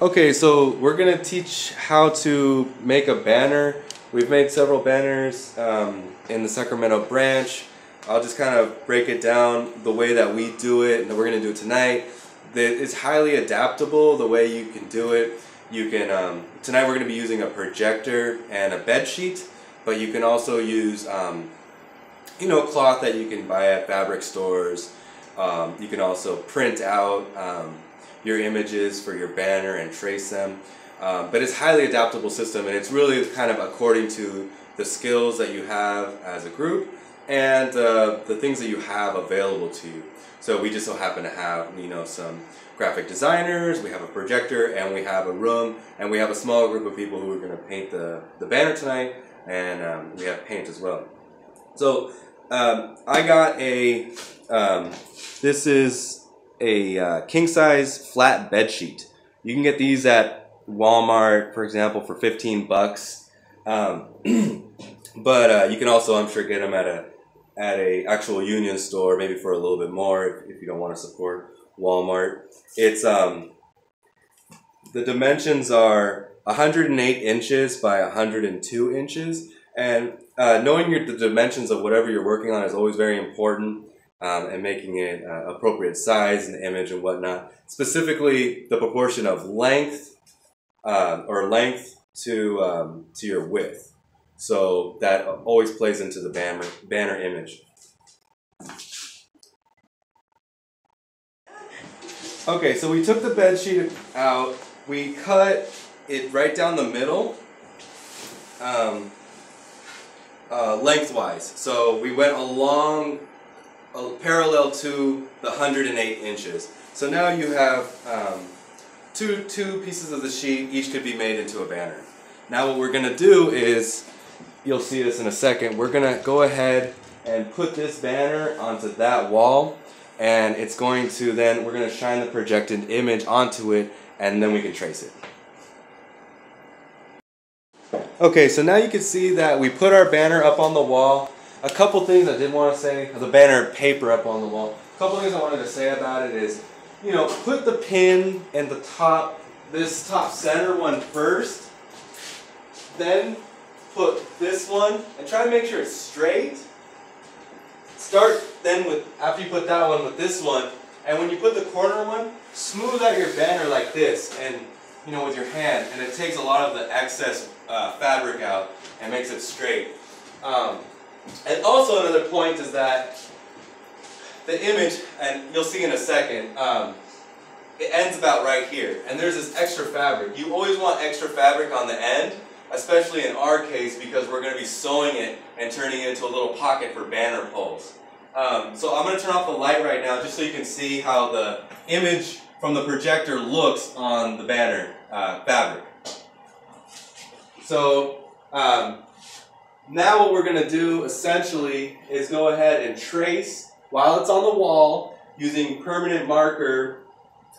Okay, so we're gonna teach how to make a banner. We've made several banners in the Sacramento branch. I'll just kind of break it down the way that we do it and that we're gonna do it tonight. It's highly adaptable the way you can do it. You can tonight we're gonna be using a projector and a bed sheet, but you can also use cloth that you can buy at fabric stores. You can also print out your images for your banner and trace them. But it's a highly adaptable system, and it's really kind of according to the skills that you have as a group and the things that you have available to you. So we just so happen to have some graphic designers, we have a projector, and we have a room, and we have a small group of people who are going to paint the banner tonight, and we have paint as well. So I got this is a king-size flat bed sheet. You can get these at Walmart, for example, for 15 bucks. But you can also, I'm sure, get them at a actual Union store, maybe for a little bit more if you don't want to support Walmart. It's the dimensions are 108 inches by 102 inches, and knowing the dimensions of whatever you're working on is always very important. And making it appropriate size in the image and whatnot. Specifically, the proportion of length or length to your width. So that always plays into the banner image. Okay, so we took the bed sheet out. We cut it right down the middle, lengthwise. So we went along parallel to the 108 inches. So now you have two pieces of the sheet, each could be made into a banner. Now what we're going to do is, you'll see this in a second, we're going to go ahead and put this banner onto that wall, and it's going to then, we're going to shine the projected image onto it, and then we can trace it. Okay, so now you can see that we put our banner up on the wall. A couple things I did want to say, the banner paper up on the wall. A couple things I wanted to say about it is, put the pin in the top, this top center one first, then put this one, and try to make sure it's straight. Start then with, after you put that one, with this one, and when you put the corner one, smooth out your banner like this, and with your hand, and it takes a lot of the excess fabric out and makes it straight. And also another point is that the image, and you'll see in a second, it ends about right here. And there's this extra fabric. You always want extra fabric on the end, especially in our case because we're going to be sewing it and turning it into a little pocket for banner poles. So I'm going to turn off the light right now just so you can see how the image from the projector looks on the banner fabric. So now what we're going to do essentially is go ahead and trace while it's on the wall using permanent marker.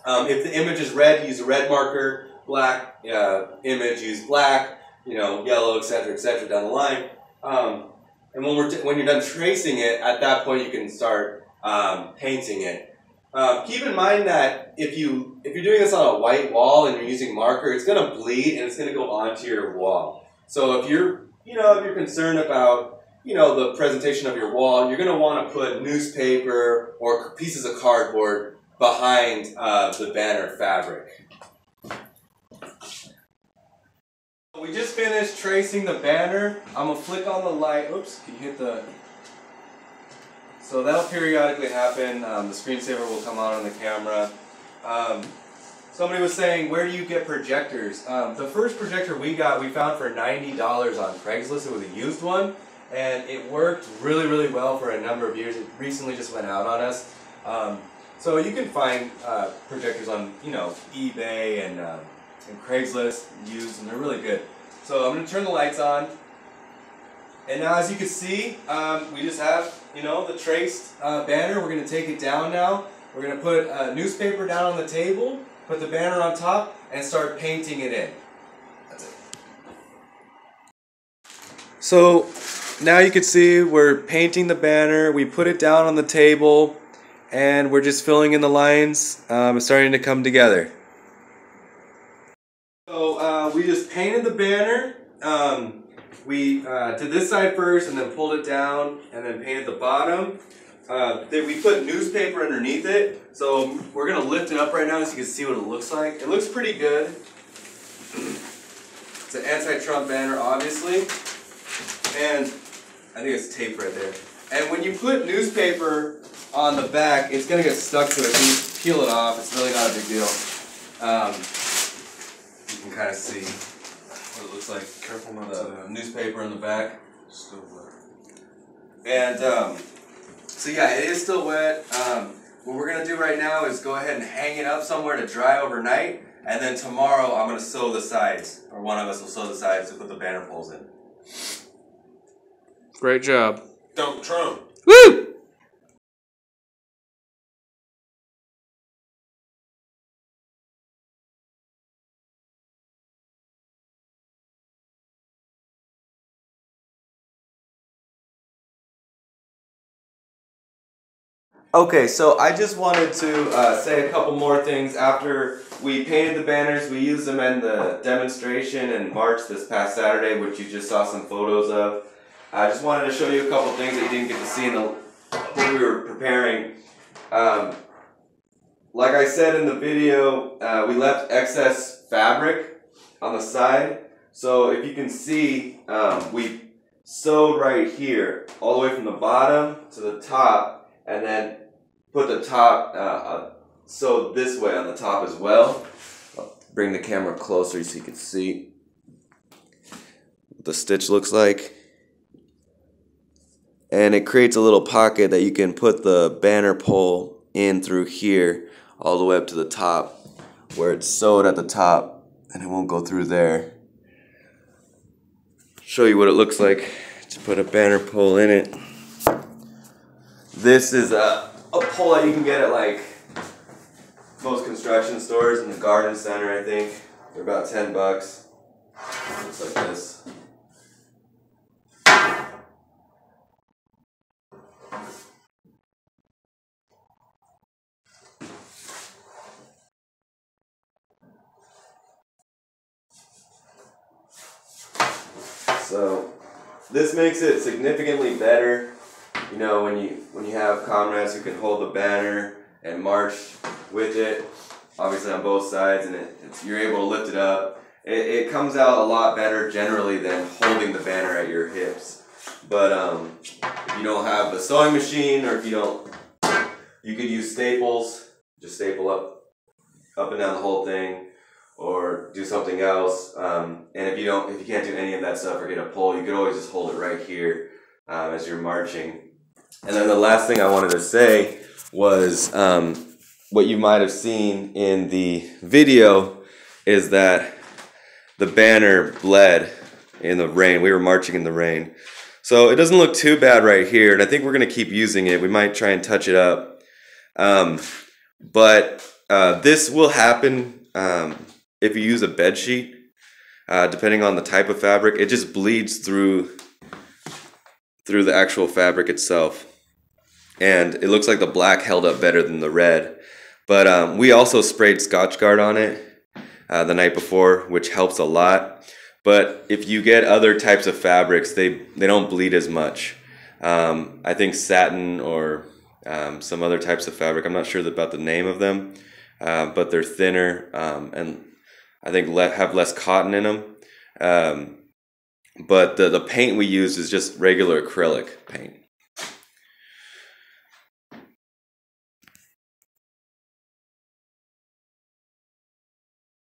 If the image is red, use a red marker. Black image, use black. Yellow, etc., down the line. And when you're done tracing it, at that point you can start painting it. Keep in mind that if you're doing this on a white wall and you're using marker, it's going to bleed and it's going to go onto your wall. So if you're concerned about, the presentation of your wall, you're going to want to put newspaper or pieces of cardboard behind the banner fabric. We just finished tracing the banner. I'm going to flick on the light. Oops, can you hit the... So that'll periodically happen. The screensaver will come on the camera. Somebody was saying, where do you get projectors? The first projector we found for $90 on Craigslist. It was a used one, and it worked really, really well for a number of years. It recently just went out on us. So you can find projectors on, eBay and Craigslist used, and they're really good. So I'm going to turn the lights on. And now, as you can see, we just have, the traced banner. We're going to take it down now. We're going to put newspaper down on the table, put the banner on top, and start painting it in. That's it. So now you can see we're painting the banner. We put it down on the table, and we're just filling in the lines. It's starting to come together. So we just painted the banner. We did this side first and then pulled it down and then painted the bottom. Then we put newspaper underneath it. So we're going to lift it up right now so you can see what it looks like. It looks pretty good. It's an anti-Trump banner, obviously. And I think it's tape right there. And when you put newspaper on the back, it's going to get stuck to it. When you peel it off, it's really not a big deal. You can kind of see what it looks like. Careful not the newspaper in the back. Still wet. And so yeah, it is still wet. What we're going to do right now is go ahead and hang it up somewhere to dry overnight. And then tomorrow I'm going to sew the sides. Or one of us will sew the sides to put the banner poles in. Great job. Don't Trump. Woo! Okay, so I just wanted to say a couple more things. After we painted the banners, we used them in the demonstration in March this past Saturday, which you just saw some photos of. I just wanted to show you a couple things that you didn't get to see in the when we were preparing. Like I said in the video, we left excess fabric on the side. So if you can see, we sewed right here, all the way from the bottom to the top, and then put the top sewed this way on the top as well. I'll bring the camera closer so you can see what the stitch looks like. And it creates a little pocket that you can put the banner pole in through here all the way up to the top where it's sewed at the top, and it won't go through there. Show you what it looks like to put a banner pole in it. This is a pole that you can get at like most construction stores in the garden center, I think. They're about 10 bucks. Looks like this. So this makes it significantly better. You know, when you have comrades who can hold the banner and march with it, obviously on both sides, and you're able to lift it up. It comes out a lot better generally than holding the banner at your hips. But if you don't have the sewing machine, or if you don't, you could use staples. Just staple up and down the whole thing, or do something else. And if you can't do any of that stuff or get a pole, you could always just hold it right here as you're marching. And then the last thing I wanted to say was what you might have seen in the video is that the banner bled in the rain. We were marching in the rain. So it doesn't look too bad right here, and I think we're going to keep using it. We might try and touch it up. But this will happen if you use a bed sheet, depending on the type of fabric. It just bleeds through the actual fabric itself. And it looks like the black held up better than the red. But we also sprayed Scotchgard on it the night before, which helps a lot. But if you get other types of fabrics, they don't bleed as much. I think satin or some other types of fabric, I'm not sure about the name of them, but they're thinner and I think have less cotton in them. But the paint we use is just regular acrylic paint.